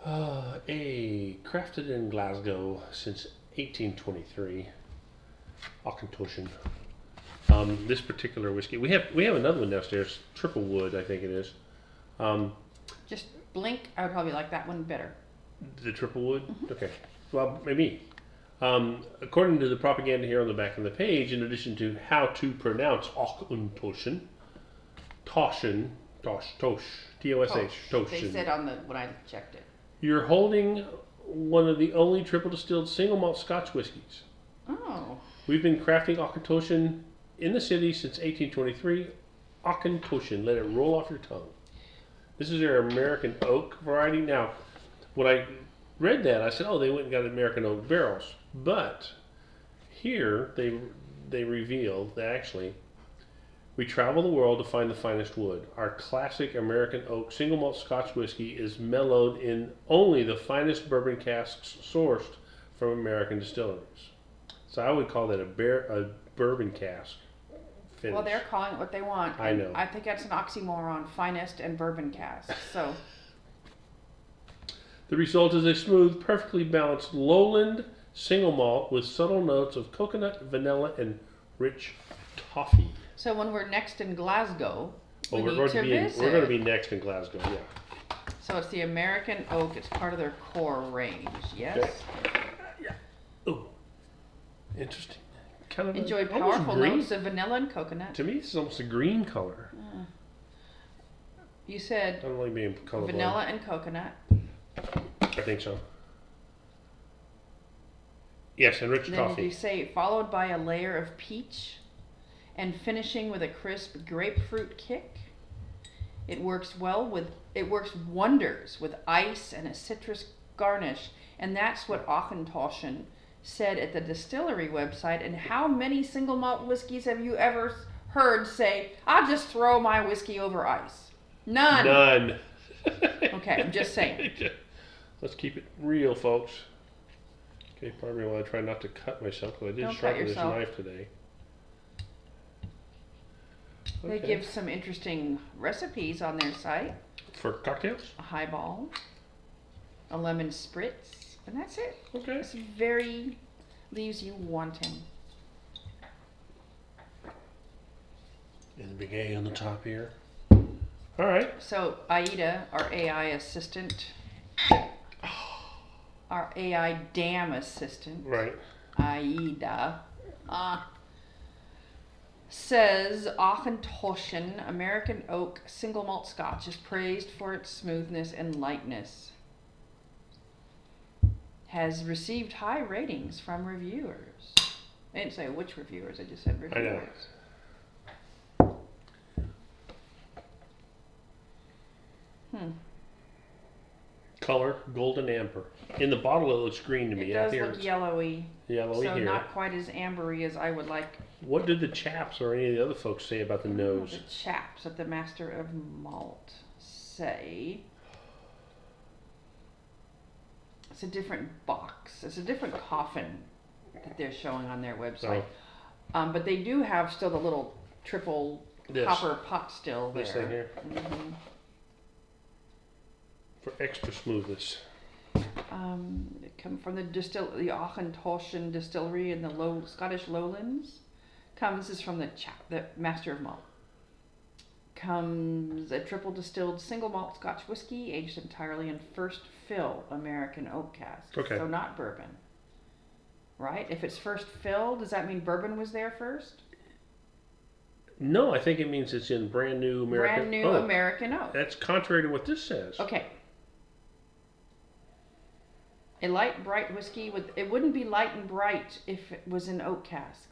Crafted in Glasgow since 1823. Auchentoshan. This particular whiskey, we have another one downstairs, triple wood, I think it is. Just blink. I would probably like that one better. The triple wood. Okay. Well, maybe. According to the propaganda here on the back of the page, in addition to how to pronounce Auchentoshan, Tosh, T-O-S-H, Toshan. They said when I checked it. You're holding one of the only triple distilled single malt Scotch whiskies. Oh. We've been crafting Auchentoshan in the city since 1823. Auchentoshan, let it roll off your tongue. This is their American oak variety. Now, when I read that, I said, oh, they went and got American oak barrels. But here they reveal that actually we travel the world to find the finest wood. Our classic American oak single malt Scotch whiskey is mellowed in only the finest bourbon casks sourced from American distilleries. So I would call that a bourbon cask finish. Well, they're calling it what they want. I know. I think that's an oxymoron, finest and bourbon cask. So the result is a smooth, perfectly balanced lowland single malt with subtle notes of coconut, vanilla, and rich toffee. So when we're next in Glasgow, we're going to be next in Glasgow, yeah. So it's the American oak. It's part of their core range, yes? Okay. Yeah. Oh, interesting. Kind of Enjoy powerful notes of vanilla and coconut. To me, this is almost a green color. You said I don't like being colorblind. vanilla and coconut. I think so. Yes, and rich Then toffee. you say followed by a layer of peach and finishing with a crisp grapefruit kick. It works wonders with ice and a citrus garnish, and that's what Auchentoshan said at the distillery website. And how many single malt whiskeys have you ever heard say, "I'll just throw my whiskey over ice"? None. Okay, I'm just saying. Let's keep it real, folks. Okay, pardon me while I try not to cut myself, because I did sharpen this knife today. They give some interesting recipes on their site. For cocktails? A highball, a lemon spritz, and that's it. Okay. It's very, leaves you wanting. And the big A on the top here. All right. So Aida, our AI assistant, our AI dam assistant, Right. Aida, says Auchentoshan American Oak Single Malt Scotch is praised for its smoothness and lightness. Has received high ratings from reviewers. I didn't say which reviewers, I just said reviewers. I know. Color, golden amber. In the bottle it looks green to me. It does look yellowy. Yellowy so here. Not quite as ambery as I would like. What did the chaps or any of the other folks say about the nose? The chaps at the Master of Malt say it's a different box. It's a different coffin that they're showing on their website. Oh. But they do have still the little triple copper pot still there. This thing here. Mm-hmm. For extra smoothness. It come from the Auchentoshan distillery in the Scottish Lowlands. This is from the Master of Malt. Comes a triple distilled single malt Scotch whiskey aged entirely in first fill American oak casks. Okay. So not bourbon. Right? If it's first fill, does that mean bourbon was there first? No, I think it means it's in brand new American oak. American oak. That's contrary to what this says. Okay. A light, bright whiskey it wouldn't be light and bright if it was in oak casks.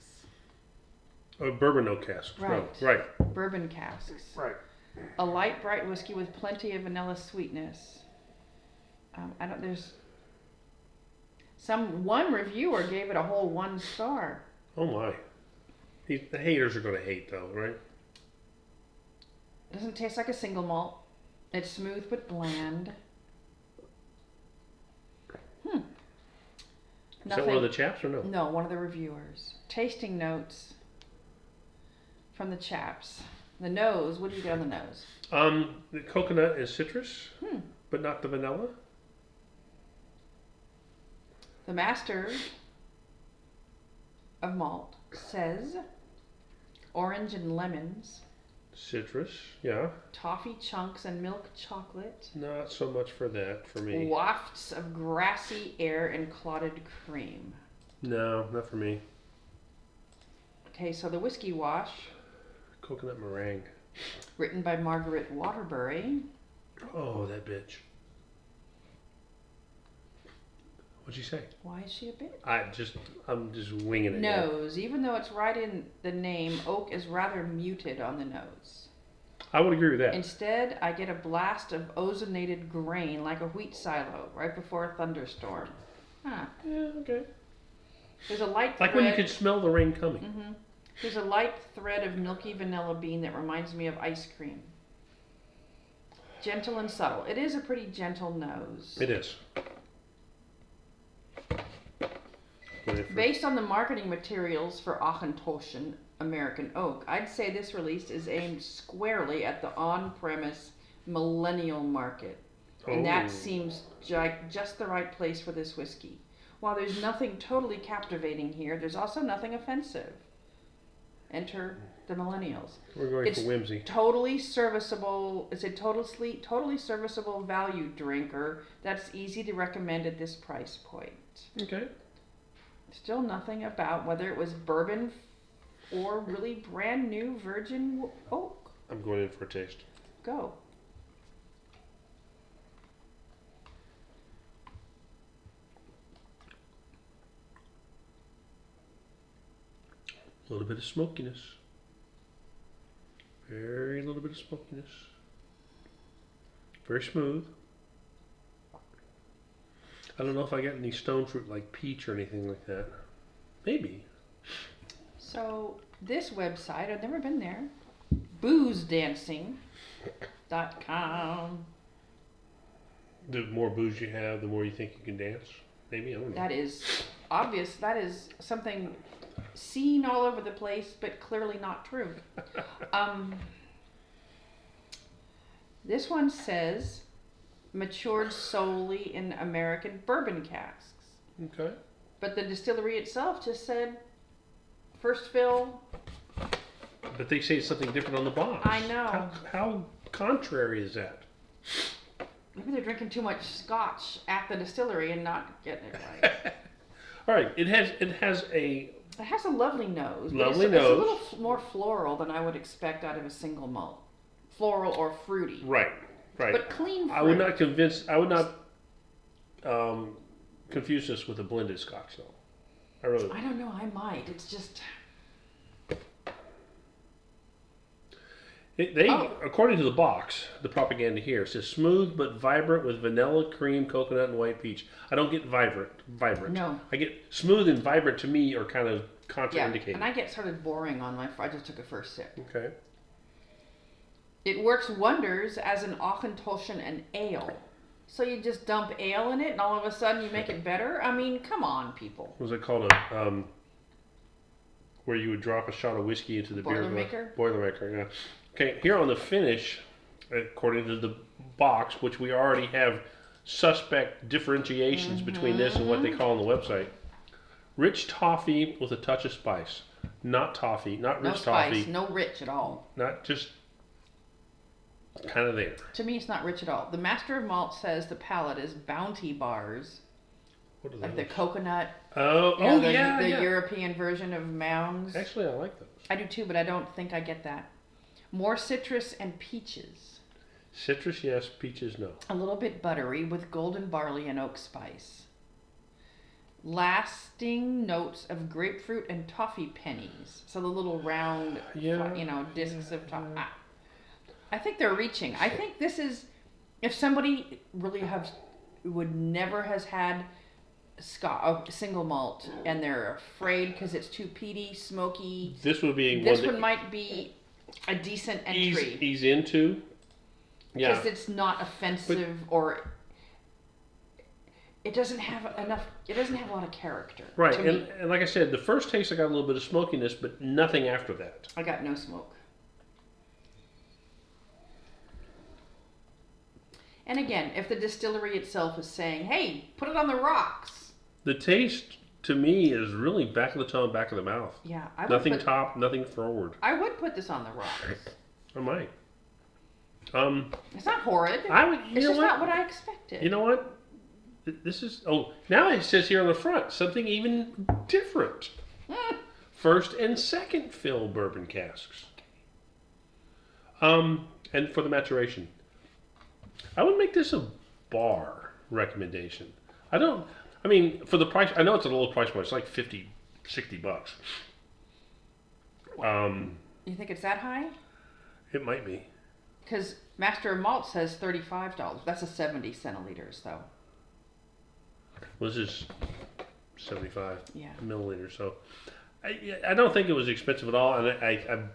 Bourbon oak casks. Right. No, right. Bourbon casks. Right. A light, bright whiskey with plenty of vanilla sweetness. There's one reviewer gave it a whole 1 star. Oh my. The haters are going to hate though, right? Doesn't taste like a single malt. It's smooth but bland. Is that one of the chaps or no? No, one of the reviewers. Tasting notes from the chaps. The nose, what do you get on the nose? The coconut and citrus, but not the vanilla. The master of malt says orange and lemons, Citrus, yeah. toffee chunks and milk chocolate, Not so much for that for me. wafts of grassy air and clotted cream. No, not for me. Okay, so the whiskey wash, Coconut meringue. written by Margaret Waterbury. Oh, that bitch. What'd you say? Why is she a bitch? I'm just winging it. Nose. Even though it's right in the name, oak is rather muted on the nose. I would agree with that. Instead, I get a blast of ozonated grain like a wheat silo right before a thunderstorm. Huh. Yeah, okay. There's a light Like thread. when you could smell the rain coming. Mm-hmm. There's a light thread of milky vanilla bean that reminds me of ice cream. Gentle and subtle. It is a pretty gentle nose. It is. Based on the marketing materials for Auchentoshan American Oak, I'd say this release is aimed squarely at the on-premise millennial market. And that seems just the right place for this whiskey. While there's nothing totally captivating here, there's also nothing offensive. Enter the millennials. We're going for whimsy. Totally serviceable. It's a totally serviceable value drinker that's easy to recommend at this price point. Okay. Still nothing about whether it was bourbon or really brand new virgin oak. I'm going in for a taste. Go. A little bit of smokiness. Very little bit of smokiness. Very smooth. I don't know if I got any stone fruit like peach or anything like that. Maybe. So this website, I've never been there. Boozedancing.com. The more booze you have, the more you think you can dance. Maybe, I don't know. That is obvious. That is something seen all over the place, but clearly not true. This one says matured solely in American bourbon casks. Okay. But the distillery itself just said first fill. But they say something different on the box. I know. How contrary is that? Maybe they're drinking too much scotch at the distillery and not getting it right. All right. It has It has a lovely nose. Lovely it's nose. a little more floral than I would expect out of a single malt. Floral or fruity. Right. Right. But clean fruit. I would not confuse this with a blended scotch though. I don't know, I might. It's just according to the box, the propaganda here says smooth but vibrant with vanilla, cream, coconut, and white peach. I don't get vibrant. No. I get smooth and vibrant to me are kind of contraindicated. Yeah, and I get started boring on I just took a first sip. Okay. It works wonders as an Auchentoshan and ale. So you just dump ale in it and all of a sudden you make it better? I mean, come on, people. What was it called? Where you would drop a shot of whiskey into the beer glass? Boilermaker, yeah. Okay, here on the finish, according to the box, which we already have suspect differentiations between this and what they call on the website. Rich toffee with a touch of spice. Not toffee, not rich toffee. No spice, no rich at all. Not just kind of there. To me, it's not rich at all. The Master of Malt says the palate is bounty bars. What are Like those? the coconut. Yeah. The European version of Mounds. Actually, I like those. I do too, but I don't think I get that. More citrus and peaches. Citrus, yes. Peaches, no. A little bit buttery with golden barley and oak spice. Lasting notes of grapefruit and toffee pennies. So the little round, discs of toffee. I think they're reaching. I think this is, if somebody really would never has had a single malt and they're afraid because it's too peaty, smoky. This would be this one might be a decent entry. Ease into. Yeah. Because it's not offensive or it doesn't have a lot of character. Right, to me. and like I said, the first taste I got a little bit of smokiness, but nothing after that. I got no smoke. And again, if the distillery itself is saying, hey, put it on the rocks, The taste to me is really back of the tongue, back of the mouth. Yeah, Nothing top, nothing forward. I would put this on the rocks. I might. It's not horrid. I would. It's just not what I expected. You know what? This is. Oh, now it says here on the front something even different. First and second fill bourbon casks. And for the maturation, I would make this a bar recommendation. I mean, for the price, I know it's a low price point. It's like $50, $60. You think it's that high? It might be. Because Master of Malt says $35. That's a 70 centiliters, though. Well, this is 75 Yeah. milliliters. So I don't think it was expensive at all. And I'm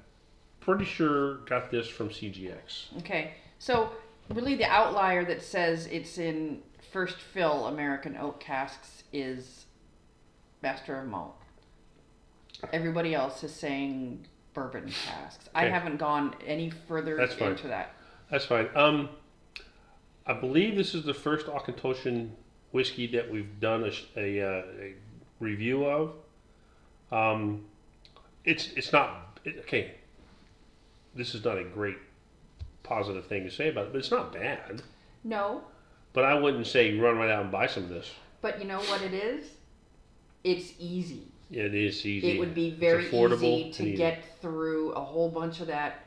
pretty sure got this from CGX. Okay. So, really, the outlier that says it's in first fill American oak casks is Master of Malt. Everybody else is saying bourbon casks. I Okay. haven't gone any further That's fine. into that. That's fine. I believe this is the first Auchentoshan whiskey that we've done a review of. It's not okay. This is not a great positive thing to say about it, but it's not bad. No, But I wouldn't say run right out and buy some of this. but you know what it is? It's easy. It is easy. It would be very It's affordable easy to and easy. get through a whole bunch of that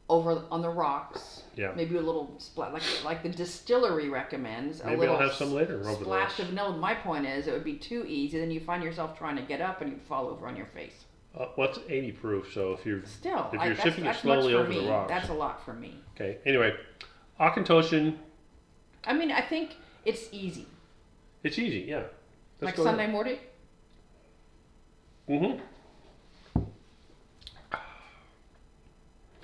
over on the rocks. Yeah. Maybe a little splat, like the distillery recommends. Maybe a little I'll have some later over the splash rocks. of vanilla. My point is, it would be too easy. Then you find yourself trying to get up and you fall over on your face. What's 80 proof? So if you're Still, shipping it that's slowly much for over the me. rocks. That's a lot for me. Okay. Anyway, Auchentoshan. I mean, I think it's easy. It's easy. Yeah. Like Sunday morning. Mm-hmm.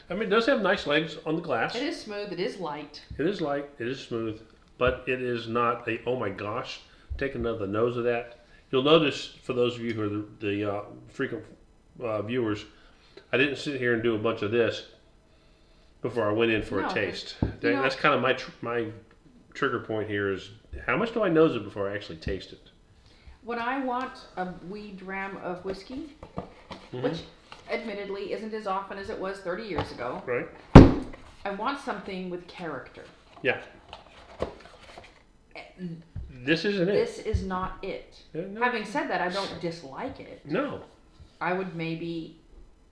I mean, it does have nice legs on the glass. It is smooth. It is light. It is light. It is smooth, but it is not a oh my gosh. Take another nose of that. You'll notice for those of you who are the frequent viewers, I didn't sit here and do a bunch of this before I went in for No, a taste. you know- That's kind of my trigger point here is how much do I nose it before I actually taste it? When I want a wee dram of whiskey, which admittedly isn't as often as it was 30 years ago, Right? I want something with character. Yeah. This isn't it. This is not it. No. Having said that, I don't dislike it. No. I would maybe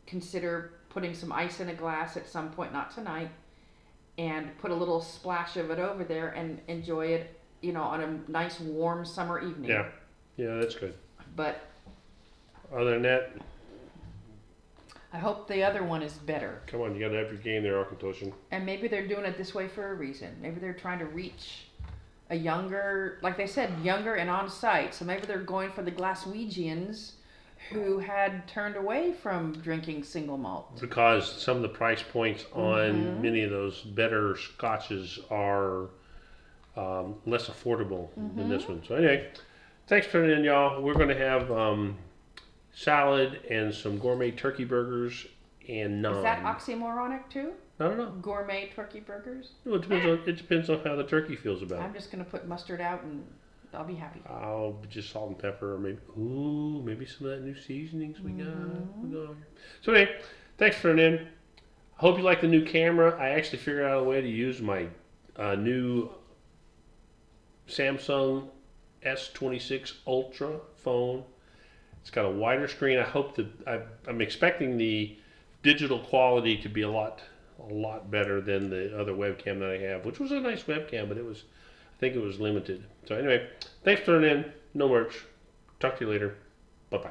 consider putting some ice in a glass at some point, not tonight, and put a little splash of it over there and enjoy it, on a nice warm summer evening. Yeah. Yeah, that's good. But Other than that, I hope the other one is better. come on, you got to have your game there, Auchentoshan. And maybe they're doing it this way for a reason. Maybe they're trying to reach a younger, like they said, younger and on site. So maybe they're going for the Glaswegians who had turned away from drinking single malt. Because some of the price points on many of those better scotches are less affordable than this one. So anyway, thanks for tuning in, y'all. We're going to have salad and some gourmet turkey burgers and naan. Is that oxymoronic too? I don't know. Gourmet turkey burgers? Well, it depends on how the turkey feels about I'm it. just going to put mustard out and I'll be happy. I'll just salt and pepper, or maybe some of that new seasonings we got. So anyway, thanks for tuning in. I hope you like the new camera. I actually figured out a way to use my new Samsung S26 Ultra phone. It's got a wider screen. I hope that I'm expecting the digital quality to be a lot better than the other webcam that I have, which was a nice webcam, but I think it was limited. So anyway, thanks for tuning in. No merch. Talk to you later. Bye-bye.